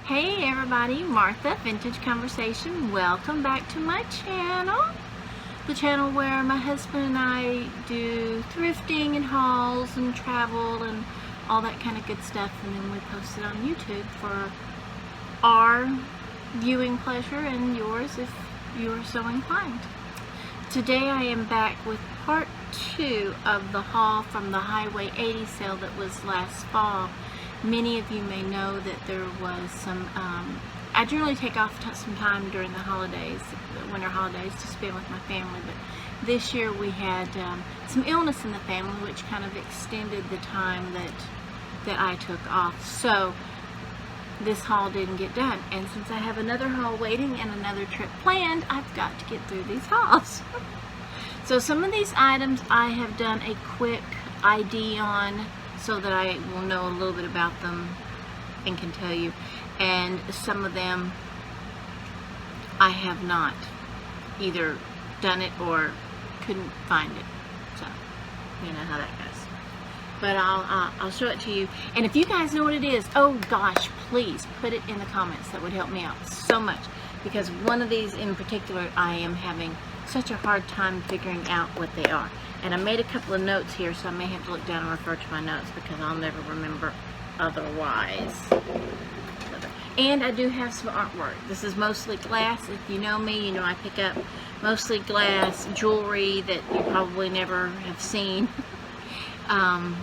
Hey everybody, Martha, Vintage Conversation. Welcome back to my channel. The channel where my husband and I do thrifting and hauls and travel and all that kind of good stuff, and then we post it on YouTube for our viewing pleasure and yours if you are so inclined. Today I am back with part 2 of the haul from the Highway 80 sale that was last fall. Many of you may know that there was some, I generally take off some time during the holidays, the winter holidays, to spend with my family, but this year we had some illness in the family, which kind of extended the time that I took off. So this haul didn't get done, and since I have another haul waiting and another trip planned, I've got to get through these hauls. So some of these items I have done a quick ID on, so that I will know a little bit about them and can tell you, and some of them I have not either done it or couldn't find it, so you know how that goes. But I'll show it to you, and if you guys know what it is, oh gosh, please put it in the comments. That would help me out so much, because one of these in particular I am having such a hard time figuring out what they are. And I made a couple of notes here, so I may have to look down and refer to my notes because I'll never remember otherwise. And I do have some artwork. This is mostly glass. If you know me, you know I pick up mostly glass jewelry that you probably never have seen. And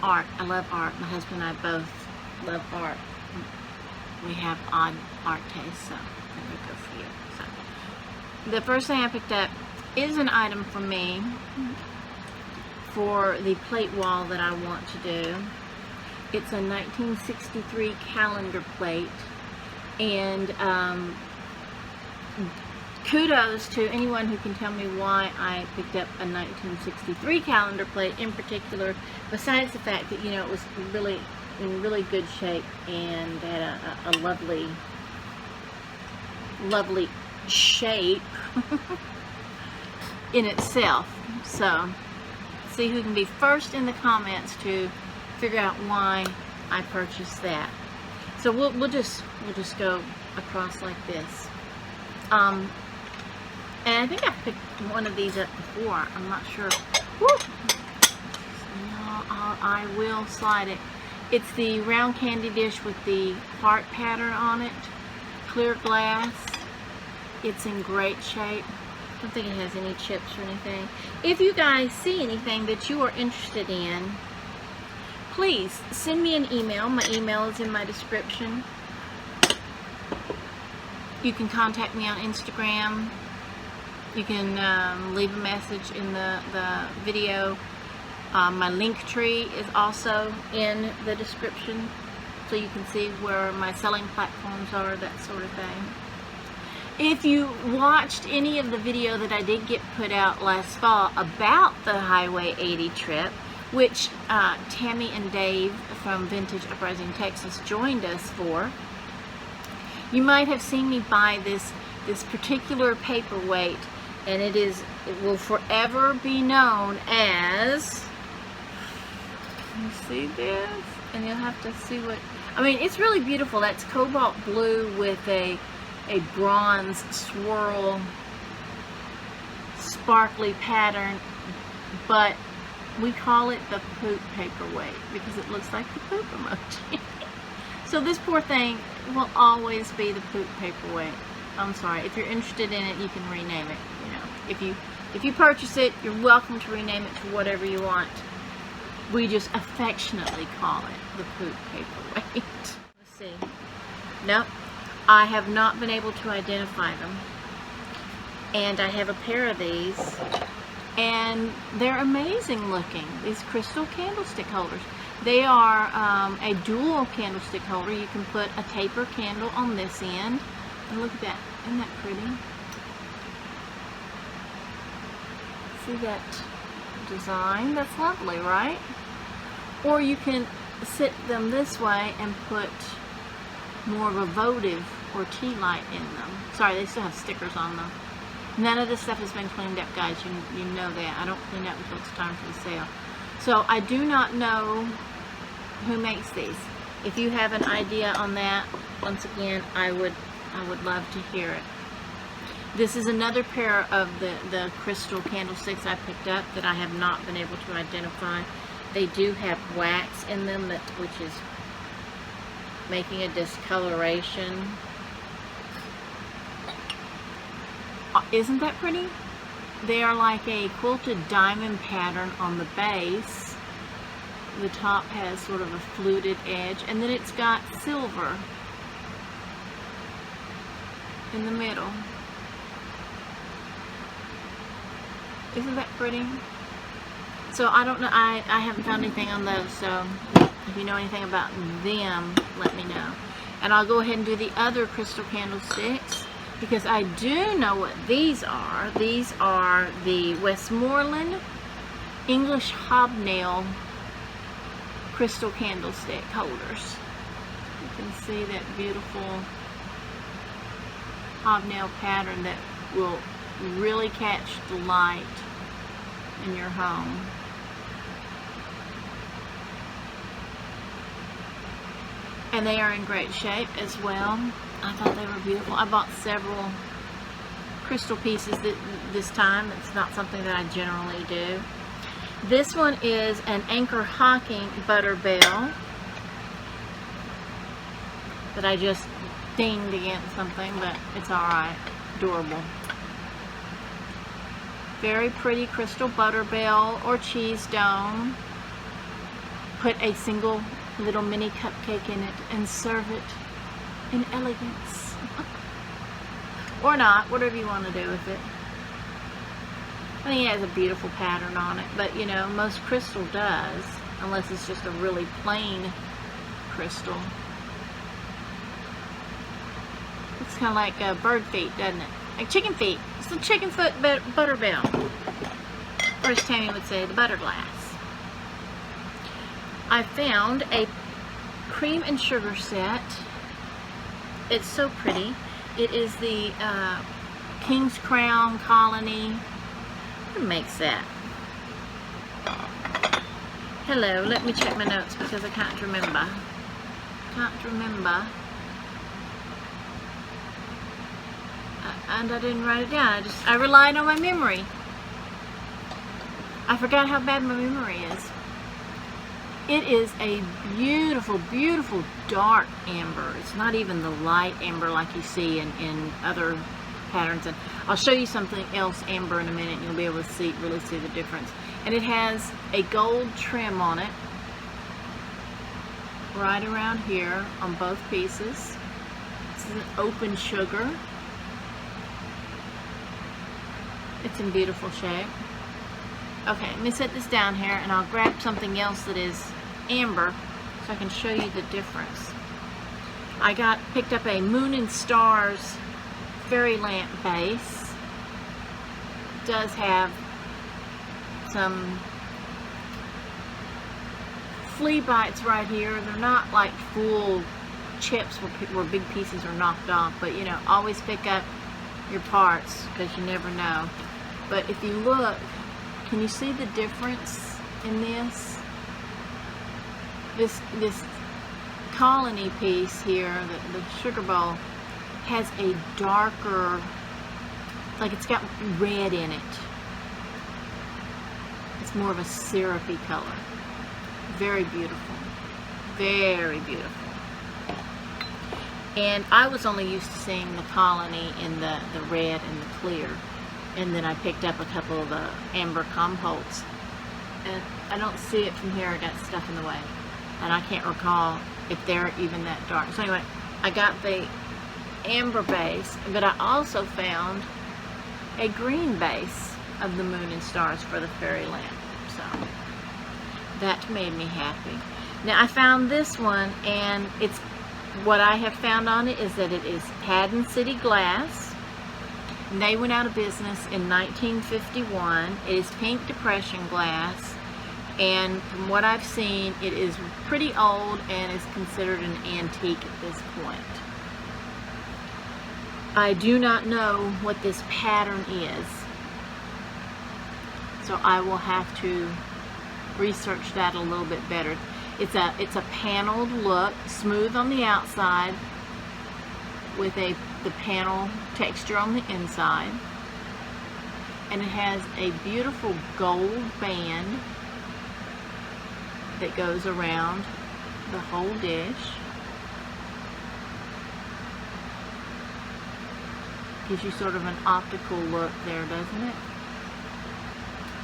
art. I love art. My husband and I both love art. We have odd art tastes, so there we go for you. So the first thing I picked up is an item for me for the plate wall that I want to do. It's a 1963 calendar plate, and kudos to anyone who can tell me why I picked up a 1963 calendar plate in particular, besides the fact that, you know, it was really in really good shape and had a lovely shape in itself. So see who can be first in the comments to figure out why I purchased that. So we'll just go across like this. And I think I've picked one of these up before. I'm not sure. Woo! No, I will slide it. It's the round candy dish with the heart pattern on it. Clear glass. It's in great shape. I don't think it has any chips or anything. If you guys see anything that you are interested in, please send me an email. My email is in my description. You can contact me on Instagram. You can leave a message in the video. My link tree is also in the description, so you can see where my selling platforms are, that sort of thing. If you watched any of the video that I did get put out last fall about the Highway 80 trip, which Tammy and Dave from Vintage Uprising, Texas joined us for, you might have seen me buy this particular paperweight, and it will forever be known as, you see this? And you'll have to see what, I mean, it's really beautiful. That's cobalt blue with a bronze swirl sparkly pattern, but we call it the poop paperweight because it looks like the poop emoji. So this poor thing will always be the poop paperweight. I'm sorry. If you're interested in it, you can rename it. You know, if you purchase it, you're welcome to rename it to whatever you want. We just affectionately call it the poop paperweight. Let's see. Nope. I have not been able to identify them. And I have a pair of these, and they're amazing looking, these crystal candlestick holders. They are a dual candlestick holder. You can put a taper candle on this end. And look at that. Isn't that pretty? See that design? That's lovely, right? Or you can sit them this way and put more of a votive or tea light in them. Sorry, they still have stickers on them. None of this stuff has been cleaned up, guys. You know that. I don't clean up until it's time for the sale. So I do not know who makes these. If you have an idea on that, once again, I would love to hear it. This is another pair of the crystal candlesticks I picked up that I have not been able to identify. They do have wax in them, which is making a discoloration. Isn't that pretty? They are like a quilted diamond pattern on the base. The top has sort of a fluted edge, and then it's got silver in the middle. Isn't that pretty? So I don't know, I haven't found anything on those, so if you know anything about them, let me know. And I'll go ahead and do the other crystal candlesticks, because I do know what these are. These are the Westmoreland English Hobnail crystal candlestick holders. You can see that beautiful hobnail pattern that will really catch the light in your home. And they are in great shape as well. I thought they were beautiful. I bought several crystal pieces this time. It's not something that I generally do. This one is an Anchor Hocking butter bell that I just dinged against something, but it's alright. Adorable. Very pretty crystal butter bell or cheese dome. Put a single little mini cupcake in it and serve it in elegance. Or not, whatever you want to do with it. I think it has a beautiful pattern on it, but you know, most crystal does, unless it's just a really plain crystal. It's kind of like bird feet, doesn't it? Like chicken feet. It's the chicken foot butter bell. Or as Tammy would say, the butter glass. I found a cream and sugar set. It's so pretty. It is the King's Crown Colony. Who makes that? Hello, let me check my notes because I can't remember. And I didn't write it down. I relied on my memory. I forgot how bad my memory is. It is a beautiful, beautiful dark amber. It's not even the light amber like you see in other patterns. And I'll show you something else amber in a minute and you'll be able to really see the difference. And it has a gold trim on it right around here on both pieces. This is an open sugar. It's in beautiful shape. Okay, let me set this down here and I'll grab something else that is amber so I can show you the difference. I picked up a Moon and Stars fairy lamp base. It does have some flea bites right here. They're not like full chips where big pieces are knocked off, but you know, always pick up your parts because you never know. But if you look, can you see the difference in this? This colony piece here, the sugar bowl, has a darker, like it's got red in it. It's more of a syrupy color. Very beautiful. Very beautiful. And I was only used to seeing the colony in the red and the clear. And then I picked up a couple of the amber compotes. And I don't see it from here. I got stuff in the way. And I can't recall if they're even that dark. So anyway, I got the amber base, but I also found a green base of the moon and stars for the fairy lamp. So that made me happy. Now I found this one, and it's what I have found on it is that it is Haddon City glass. And they went out of business in 1951. It is pink depression glass, and from what I've seen, it is pretty old and is considered an antique at this point. I do not know what this pattern is, so I will have to research that a little bit better. It's a paneled look, smooth on the outside, with the panel texture on the inside, and it has a beautiful gold band that goes around the whole dish. Gives you sort of an optical look there, doesn't it?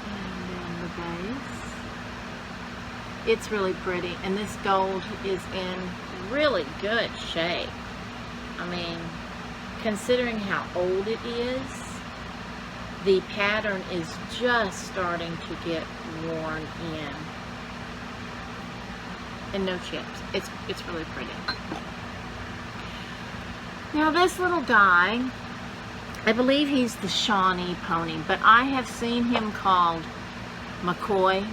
And then the base. It's really pretty, and this gold is in really good shape. I mean, considering how old it is, the pattern is just starting to get worn in. And no chips. It's really pretty. Now this little guy, I believe he's the Shawnee pony, but I have seen him called McCoy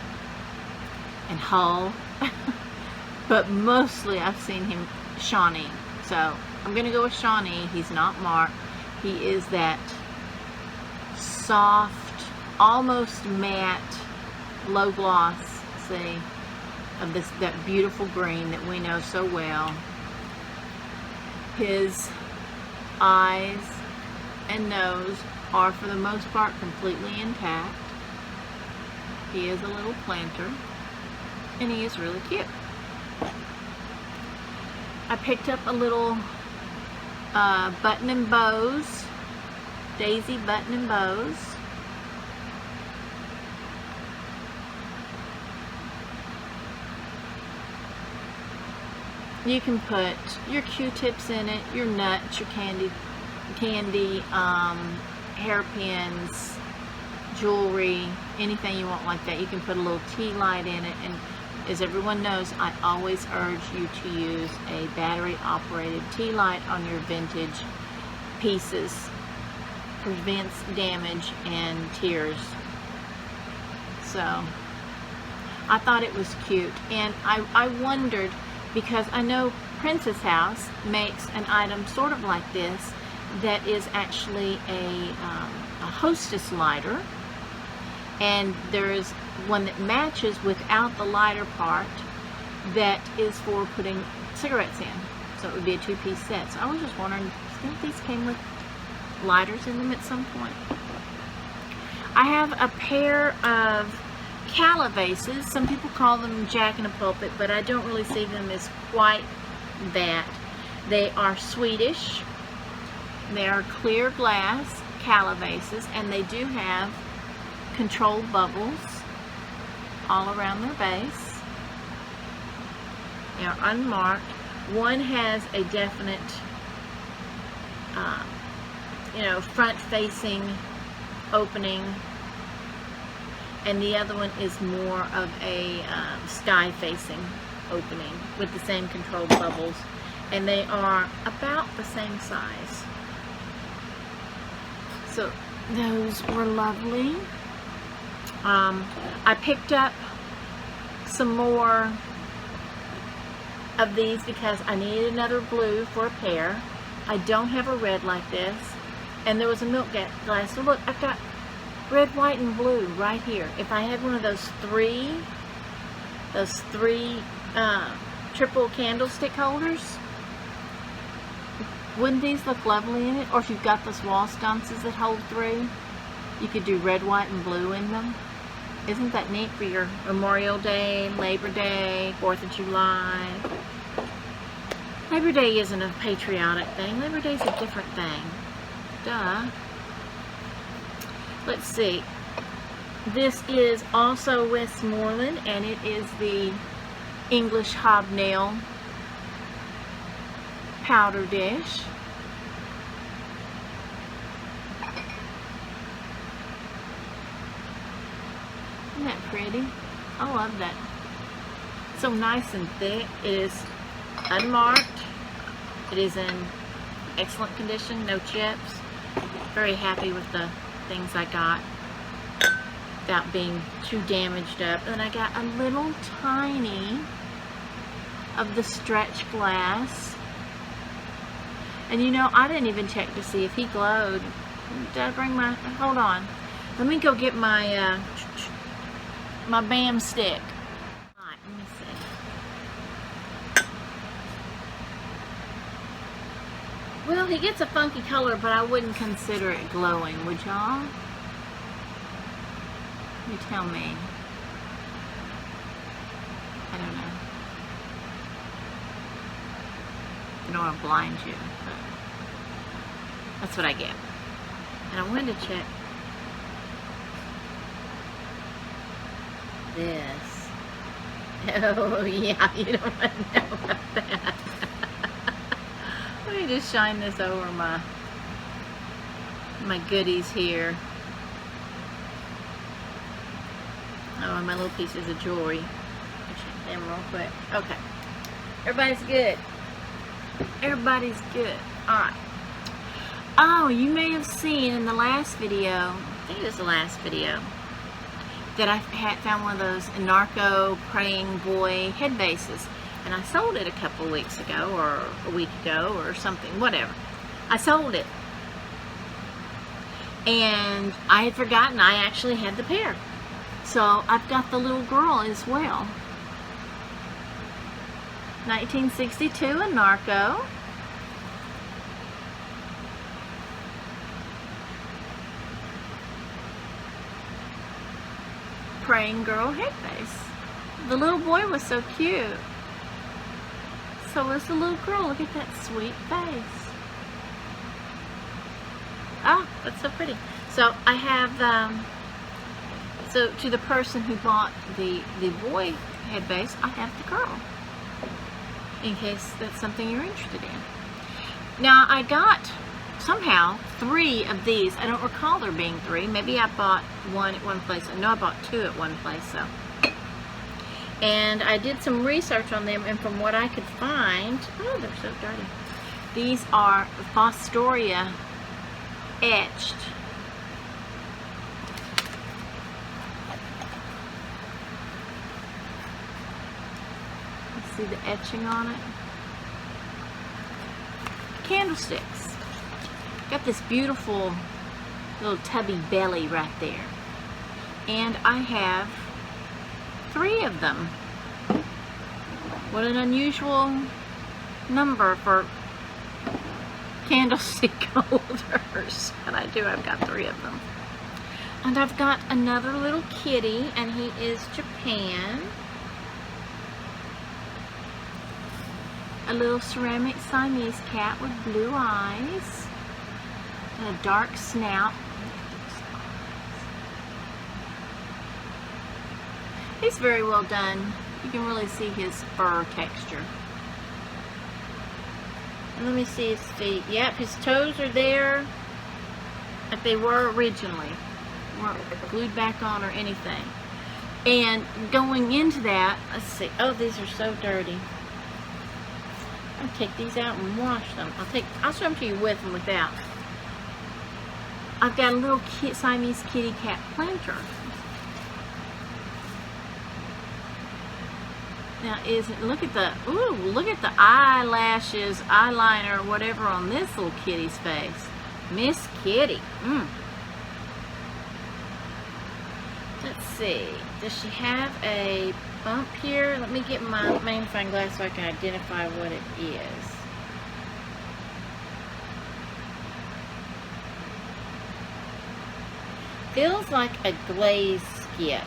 and Hull, but mostly I've seen him Shawnee. So I'm gonna go with Shawnee. He's not marked. He is that soft, almost matte, low gloss, see, of that beautiful green that we know so well. His eyes and nose are for the most part completely intact. He is a little planter, and he is really cute. I picked up a little button and bows, daisy button and bows. You can put your Q-tips in it, your nuts, your candy, hairpins, jewelry, anything you want like that. You can put a little tea light in it, and as everyone knows, I always urge you to use a battery-operated tea light on your vintage pieces. Prevents damage and tears. So I thought it was cute, and I wondered, because I know Princess House makes an item sort of like this that is actually a hostess lighter, and there is one that matches without the lighter part that is for putting cigarettes in. So it would be a two-piece set. So I was just wondering, do you think these came with lighters in them at some point? I have a pair of calabases. Some people call them jack-in-the-pulpit, but I don't really see them as quite that. They are Swedish. They are clear glass calabases, and they do have controlled bubbles all around their base. They are unmarked. One has a definite front-facing opening, and the other one is more of a sky-facing opening with the same controlled bubbles, and they are about the same size. So those were lovely. I picked up some more of these because I needed another blue for a pair. I don't have a red like this, and there was a milk glass. So look, I've got red, white, and blue right here. If I had one of those three triple candlestick holders, wouldn't these look lovely in it? Or if you've got those wall sconces that hold three, you could do red, white, and blue in them. Isn't that neat for your Memorial Day, Labor Day, 4th of July? Labor Day isn't a patriotic thing. Labor Day's a different thing. Duh. Let's see. This is also Westmoreland, and it is the English hobnail powder dish. Isn't that pretty? I love that. So nice and thick. It is unmarked. It is in excellent condition, no chips. Very happy with the things I got without being too damaged up. And I got a little tiny of the stretch glass. And you know, I didn't even check to see if he glowed. Did I bring my, hold on. Let me go get my, my BAM stick. Alright, let me see. Well, he gets a funky color, but I wouldn't consider it glowing, would y'all? You tell me. I don't know. I don't want to blind you, but that's what I get. And I wanted to check this. Oh yeah, you don't want to know about that. Let me just shine this over my goodies here. Oh, and my little pieces of jewelry. Check them real quick. Okay. Everybody's good. Everybody's good. Alright. Oh, you may have seen in the last video, I think it was the last video, that I had found one of those narco praying boy head bases. And I sold it a couple of weeks ago, or a week ago, or something, whatever. I sold it. And I had forgotten I actually had the pair. So I've got the little girl as well. 1962 in narco. Praying girl head base. The little boy was so cute. So was the little girl. Look at that sweet face. Oh, that's so pretty. So I have, so to the person who bought the boy head base, I have the girl. In case that's something you're interested in. Now I got somehow 3 of these. I don't recall there being 3. Maybe I bought one at one place. I know I bought 2 at one place. So, and I did some research on them, and from what I could find, oh, they're so dirty. These are Fostoria etched. See the etching on it? Candlesticks. Got this beautiful little tubby belly right there. And I have 3 of them. What an unusual number for candlestick holders. And I do, I've got 3 of them. And I've got another little kitty, and he is Japan. A little ceramic Siamese cat with blue eyes and a dark snout. He's very well done. You can really see his fur texture. And let me see his feet. Yep, his toes are there like they were originally. Weren't glued back on or anything. And going into that, let's see. Oh, these are so dirty. I'll take these out and wash them. I'll show them to you with and without. I've got a little Siamese kitty cat planter. Now look at the eyelashes, eyeliner, whatever on this little kitty's face. Miss Kitty. Let's see. Does she have a bump here? Let me get my magnifying glass so I can identify what it is. Feels like a glazed skip.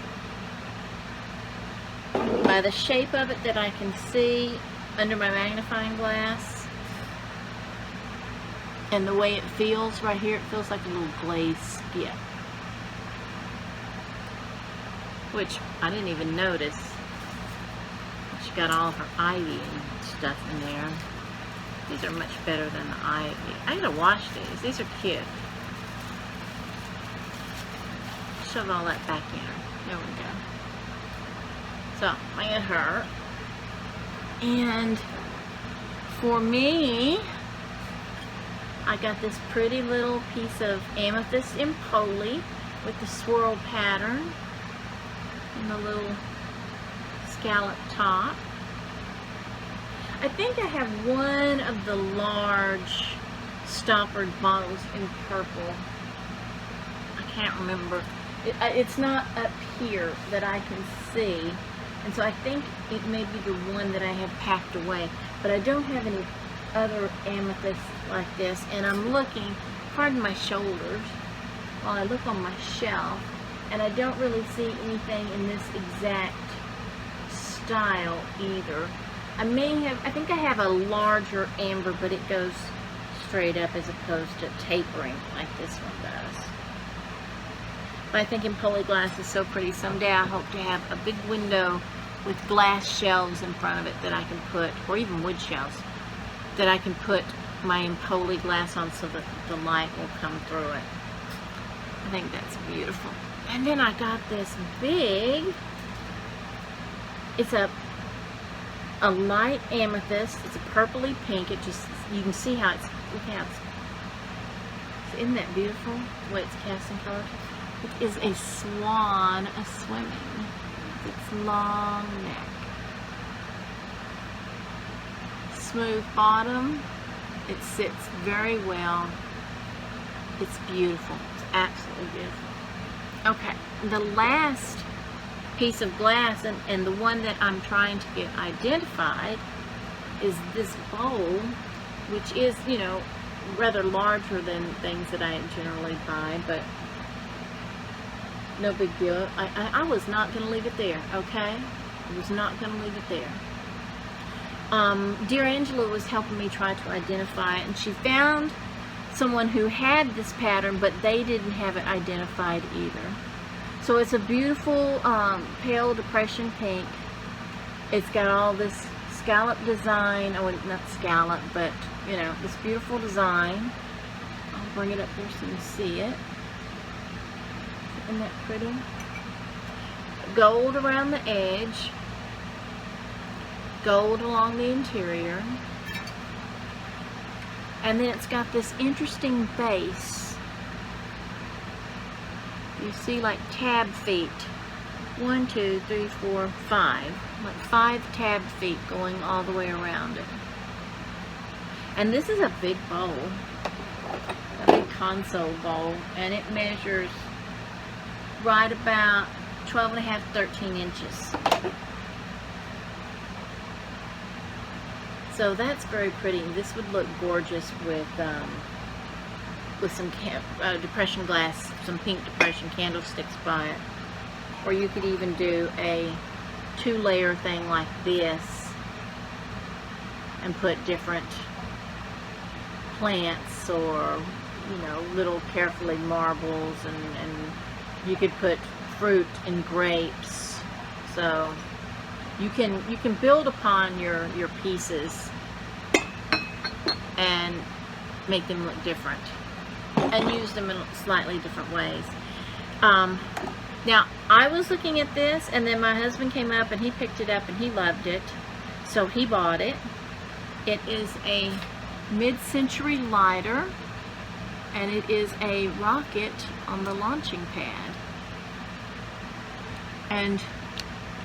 By the shape of it that I can see under my magnifying glass and the way it feels right here, it feels like a little glazed skip. Which I didn't even notice. She got all of her ivy and stuff in there. These are much better than the ivy. I gotta wash these. These are cute. Shove all that back in her. There we go. So, I got her. And for me, I got this pretty little piece of amethyst in poly with the swirl pattern and the little scallop top. I think I have one of the large stoppered bottles in purple. I can't remember. It's not up here that I can see, and so I think it may be the one that I have packed away, but I don't have any other amethyst like this. And I'm looking, pardon my shoulders, while I look on my shelf, and I don't really see anything in this exact style either. I think I have a larger amber, but it goes straight up as opposed to tapering like this one does. But I think in polyglass is so pretty. Someday I hope to have a big window with glass shelves in front of it that I can put, or even wood shelves, that I can put my polyglass on so that the light will come through it. I think that's beautiful. And then I got this big, it's a light amethyst. It's a purpley pink. It just, you can see how it's, look how it's, isn't that beautiful the way it's cast in color? It is a swan swimming. Its long neck. Smooth bottom. It sits very well. It's beautiful. It's absolutely beautiful. Okay, the last piece of glass, and the one that I'm trying to get identified, is this bowl, which is, you know, rather larger than things that I generally buy, but no big deal. I was not going to leave it there, okay? I was not going to leave it there. Dear Angela was helping me try to identify it, and she found someone who had this pattern, but they didn't have it identified either. So it's a beautiful pale depression pink. It's got all this scallop design, oh, not scallop, but, you know, this beautiful design. I'll bring it up there so you see it. Isn't that pretty? Gold around the edge. Gold along the interior. And then it's got this interesting base. You see, like tab feet. 1, 2, 3, 4, 5. Like 5 tab feet going all the way around it. And this is a big bowl. A big console bowl. And it measures right about 12 and a half, 13 inches. So that's very pretty. This would look gorgeous with some depression glass, some pink depression candlesticks by it. Or you could even do a 2-layer thing like this and put different plants or, you know, little carefully marbles, and you could put fruit and grapes. So you can build upon your pieces and make them look different and use them in slightly different ways. Now I was looking at this, and then my husband came up and he picked it up and he loved it, so he bought it. It is a mid-century lighter, and it is a rocket on the launching pad, and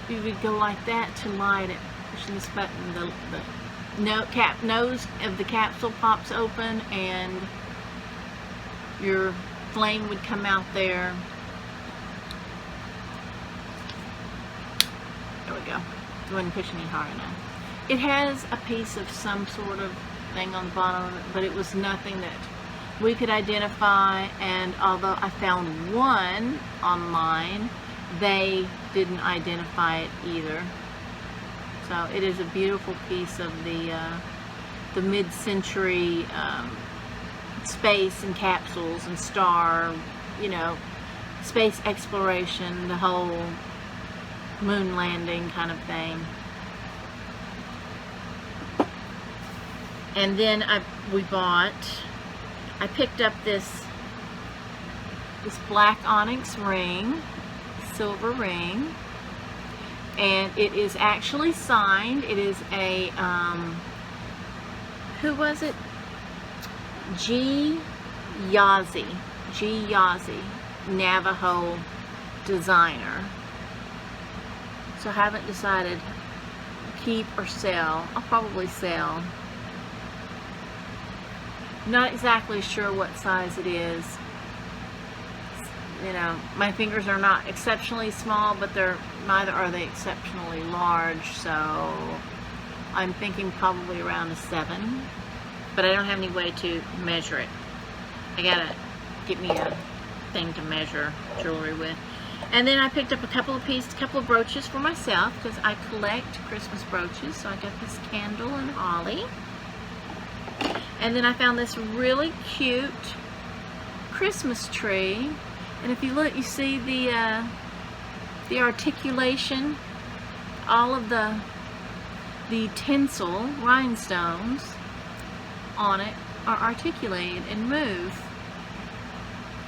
you would go like that to light it, pushing this button. The nose of the capsule pops open, and your flame would come out there. There we go. I wasn't pushing it hard enough. It has a piece of some sort of thing on the bottom of it, but it was nothing that we could identify, and although I found one online, they didn't identify it either. So it is a beautiful piece of the mid-century space and capsules and star, you know, space exploration, the whole moon landing kind of thing. And then I picked up this black onyx ring, silver ring. And it is actually signed. It is a, who was it? G. Yazzie, Navajo designer. So I haven't decided keep or sell. I'll probably sell. Not exactly sure what size it is. You know, my fingers are not exceptionally small, but neither are they exceptionally large, so I'm thinking probably around a 7, but I don't have any way to measure it. I gotta get me a thing to measure jewelry with. And then I picked up a couple of brooches for myself, because I collect Christmas brooches. So I got this candle and holly. And then I found this really cute Christmas tree. And if you look, you see the articulation. All of the tinsel rhinestones on it are articulated and move.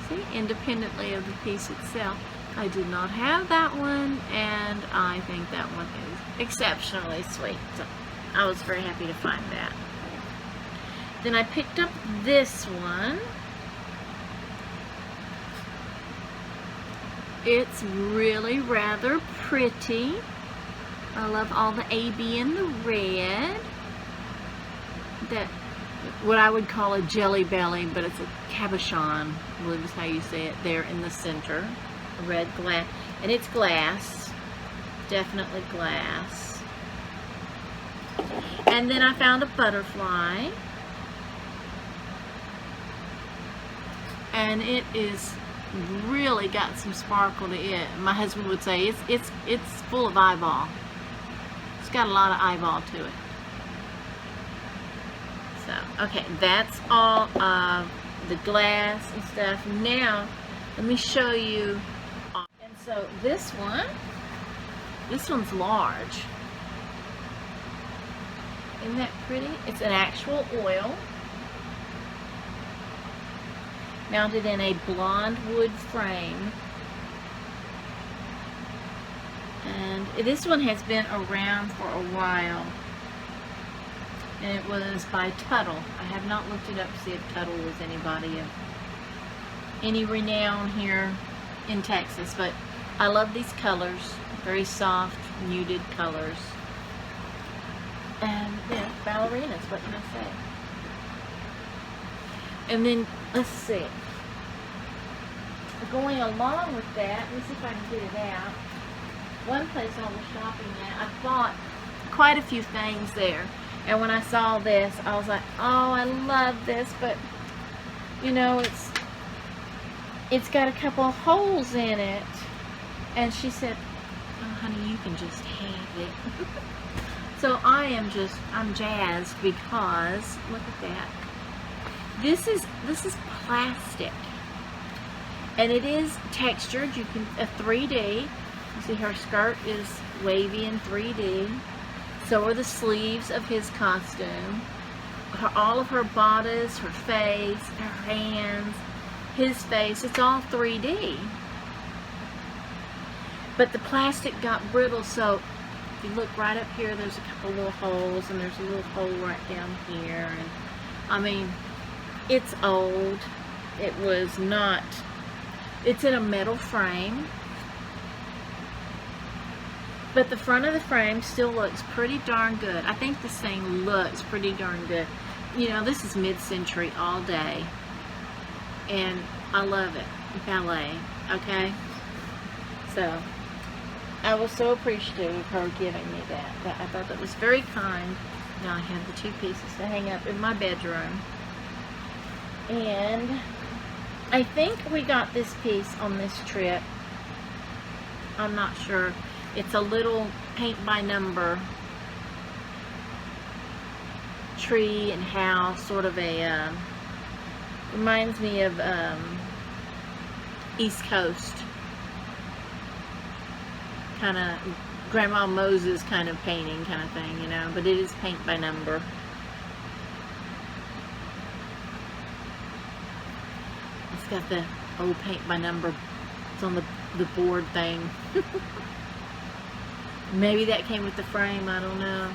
See, independently of the piece itself. I did not have that one, and I think that one is exceptionally sweet. So I was very happy to find that. Then I picked up this one. It's really rather pretty. I love all the AB and the red. That, what I would call a jelly belly, but it's a cabochon, I believe is how you say it, there in the center. A red glass. And it's glass. Definitely glass. And then I found a butterfly. And it is really got some sparkle to it. My husband would say it's full of eyeball. It's got a lot of eyeball to it. So, okay, that's all of the glass and stuff. Now, let me show you. And so this one's large. Isn't that pretty? It's an actual oil. Mounted in a blonde wood frame. And this one has been around for a while. And it was by Tote. I have not looked it up to see if Tote was anybody of any renown here in Texas. But I love these colors. Very soft, muted colors. And yeah, ballerinas, what can I say? And then, let's see. Going along with that, let me see if I can get it out. One place I was shopping at, I bought quite a few things there. And when I saw this, I was like, oh, I love this, but, you know, it's got a couple of holes in it. And she said, oh, honey, you can just have it. So I'm jazzed because, look at that. This is plastic. And it is textured. You can, a 3D. You see her skirt is wavy in 3D. So are the sleeves of his costume. All of her bodice, her face, her hands, his face, it's all 3D. But the plastic got brittle, so if you look right up here, there's a couple little holes, and there's a little hole right down here. And I mean, it's old. It was not, it's in a metal frame. But the front of the frame still looks pretty darn good. I think this thing looks pretty darn good. You know, this is mid-century all day. And I love it. Ballet. Okay? So, I was so appreciative of her giving me that. I thought that was very kind. Now I have the two pieces to hang up in my bedroom. And I think we got this piece on this trip. I'm not sure. It's a little paint by number tree and house, sort of a, reminds me of East Coast. Kind of Grandma Moses kind of painting kind of thing, you know, but it is paint by number. It's got the old paint by number It's on the board thing. Maybe that came with the frame, I don't know.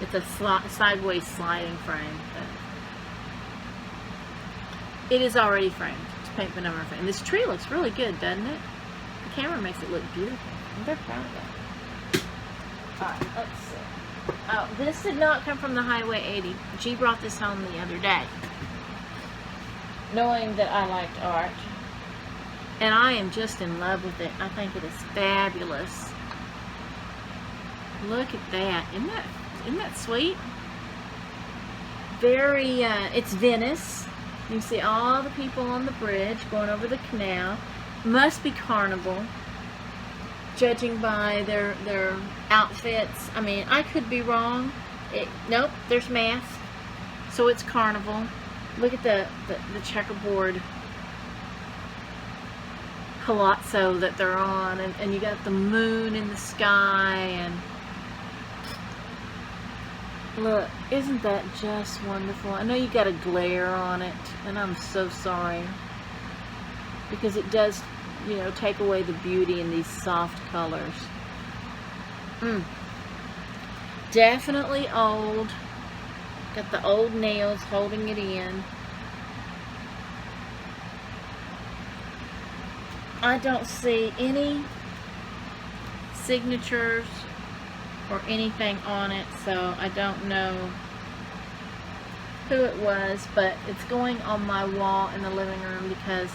It's a sideways sliding frame. But it is already framed. It's paint by number frame. This tree looks really good, doesn't it? The camera makes it look beautiful. I'm very proud of that. Alright, let's see. Oh, this did not come from the Highway 80. G brought this home the other day, knowing that I liked art. And I am just in love with it. I think it is fabulous. Look at that. Isn't that sweet? Very, it's Venice. You can see all the people on the bridge going over the canal. Must be Carnival, judging by their outfits. I mean, I could be wrong. Nope, there's masks. So it's Carnival. Look at the checkerboard palazzo that they're on, and you got the moon in the sky, and look, isn't that just wonderful? I know you got a glare on it, and I'm so sorry, because it does, you know, take away the beauty in these soft colors. Definitely old. Got the old nails holding it in. I don't see any signatures or anything on it, so I don't know who it was, but it's going on my wall in the living room because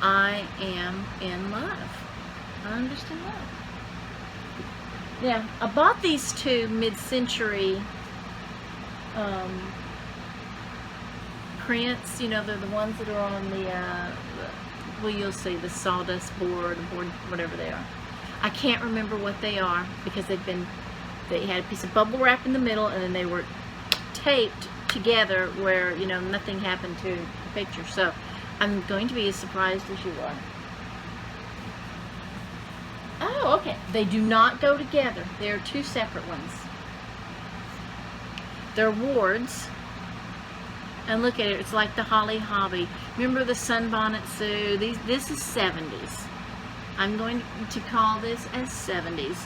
I am in love. I'm just in love. Yeah, I bought these two mid-century prints. You know, they're the ones that are on the well, you'll see, the sawdust board, whatever they are. I can't remember what they are because they had a piece of bubble wrap in the middle, and then they were taped together where, you know, nothing happened to the picture. So I'm going to be as surprised as you are. Oh, okay. They do not go together. They're two separate ones. They're wards. And look at it. It's like the Holly Hobby. Remember the Sunbonnet Sue? This is 70s. I'm going to call this as 70s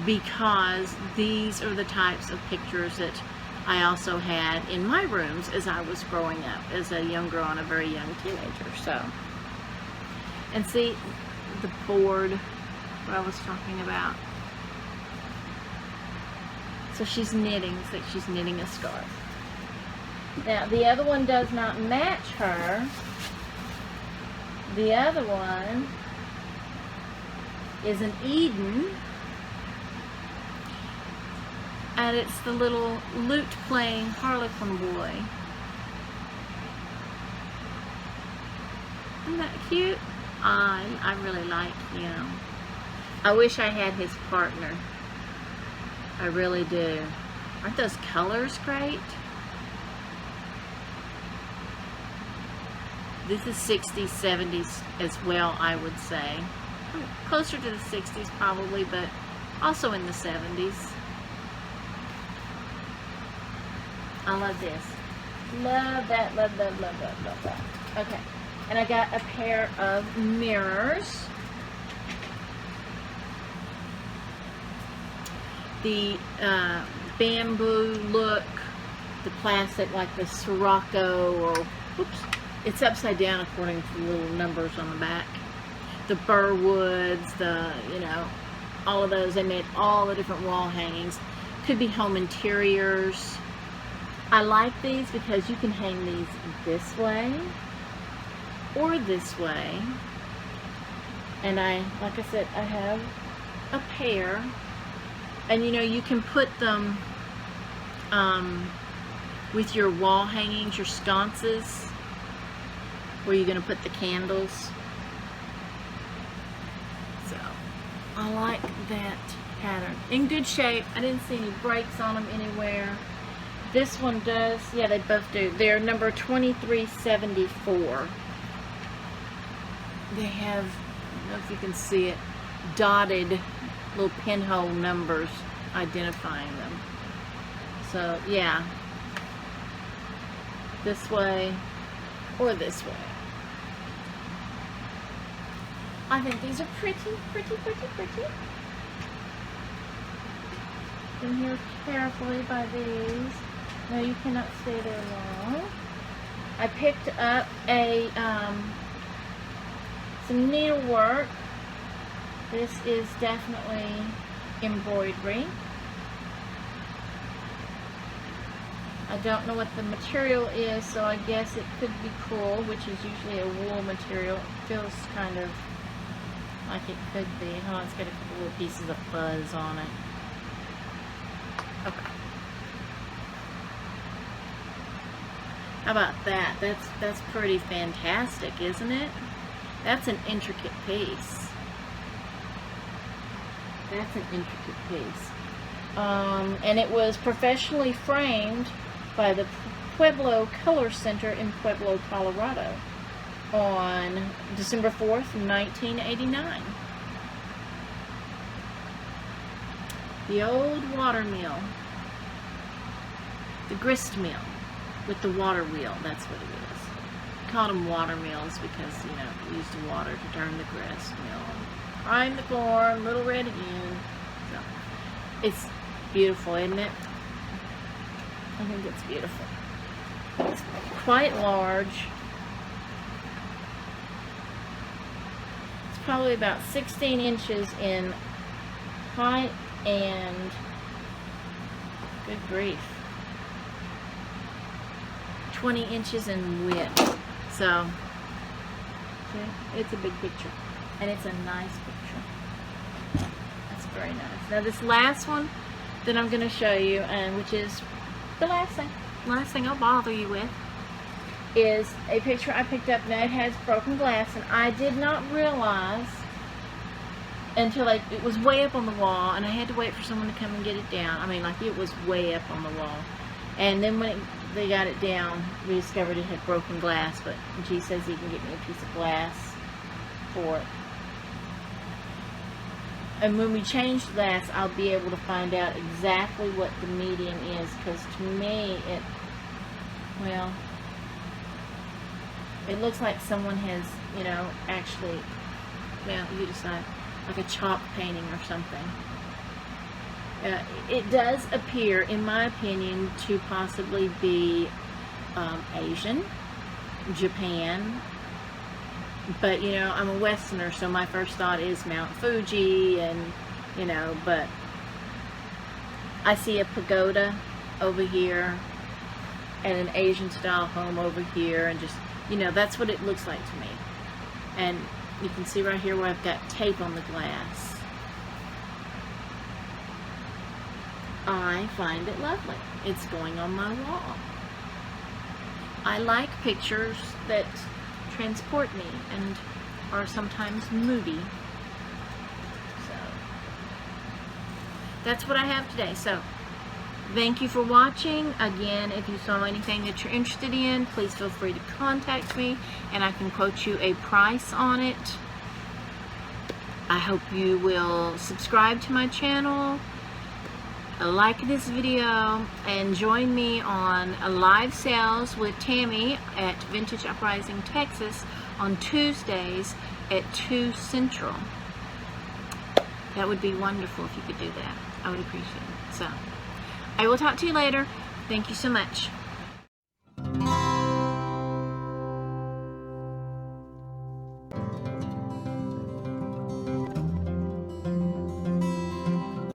because these are the types of pictures that I also had in my rooms as I was growing up as a young girl and a very young teenager. So, and see the board what I was talking about. So she's knitting. It's like she's knitting a scarf. Now the other one does not match her. The other one is an Eden, and it's the little lute playing Harlequin boy. Isn't that cute? I really like him. I wish I had his partner. I really do. Aren't those colors great? This is 60s, 70s as well, I would say. Closer to the 60s probably, but also in the 70s. I love this. Love that, love, love, love, love, love that. Okay, and I got a pair of mirrors. The bamboo look, the plastic like the Sirocco, or, whoops, it's upside down according to the little numbers on the back. The Burwoods, the, you know, all of those. They made all the different wall hangings. Could be home interiors. I like these because you can hang these this way or this way. And like I said, I have a pair. And you know, you can put them with your wall hangings, your sconces, where you're going to put the candles. So I like that pattern. In good shape. I didn't see any breaks on them anywhere. This one does. Yeah, they both do. They're number 2374. They have, I don't know if you can see it, dotted little pinhole numbers identifying them. So yeah, this way or this way. I think these are pretty. Been here carefully by these. No, you cannot stay there long. I picked up a some needlework. This is definitely embroidery. I don't know what the material is, so I guess it could be cool, which is usually a wool material. It feels kind of like it could be. Oh, it's got a couple little pieces of fuzz on it. Okay. How about that? That's pretty fantastic, isn't it? That's an intricate piece. That's an intricate piece. And it was professionally framed by the Pueblo Color Center in Pueblo, Colorado on December 4th, 1989. The old water mill. The grist mill with the water wheel, that's what it is. Called them water mills because, you know, we used the water to turn the grist mill. Grind the corn, little red hen. So, it's beautiful, isn't it? I think it's beautiful. It's quite large. It's probably about 16 inches in height and, good grief, 20 inches in width. So, see, it's a big picture. And it's a nice picture. That's very nice. Now this last one that I'm going to show you, and which is the last thing I'll bother you with, is a picture I picked up. Now it has broken glass, and I did not realize until it was way up on the wall, and I had to wait for someone to come and get it down. I mean, like, it was way up on the wall. And then when they got it down, we discovered it had broken glass, but G says he can get me a piece of glass for it. And when we change glass, I'll be able to find out exactly what the medium is, because to me, well, it looks like someone has, you know, actually, well, you decide, like a chalk painting or something. It does appear, in my opinion, to possibly be Asian, Japan, but, you know, I'm a Westerner, so my first thought is Mount Fuji, and, you know, but I see a pagoda over here, and an Asian style home over here, and just, you know, that's what it looks like to me. And you can see right here where I've got tape on the glass. I find it lovely. It's going on my wall. I like pictures that transport me and are sometimes moody. So that's what I have today. So thank you for watching. Again, if you saw anything that you're interested in, please feel free to contact me and I can quote you a price on it. I hope you will subscribe to my channel, like this video, and join me on live sales with Tammy at Vintage Uprising, Texas on Tuesdays at 2 Central. That would be wonderful if you could do that. I would appreciate it. So, I will talk to you later. Thank you so much.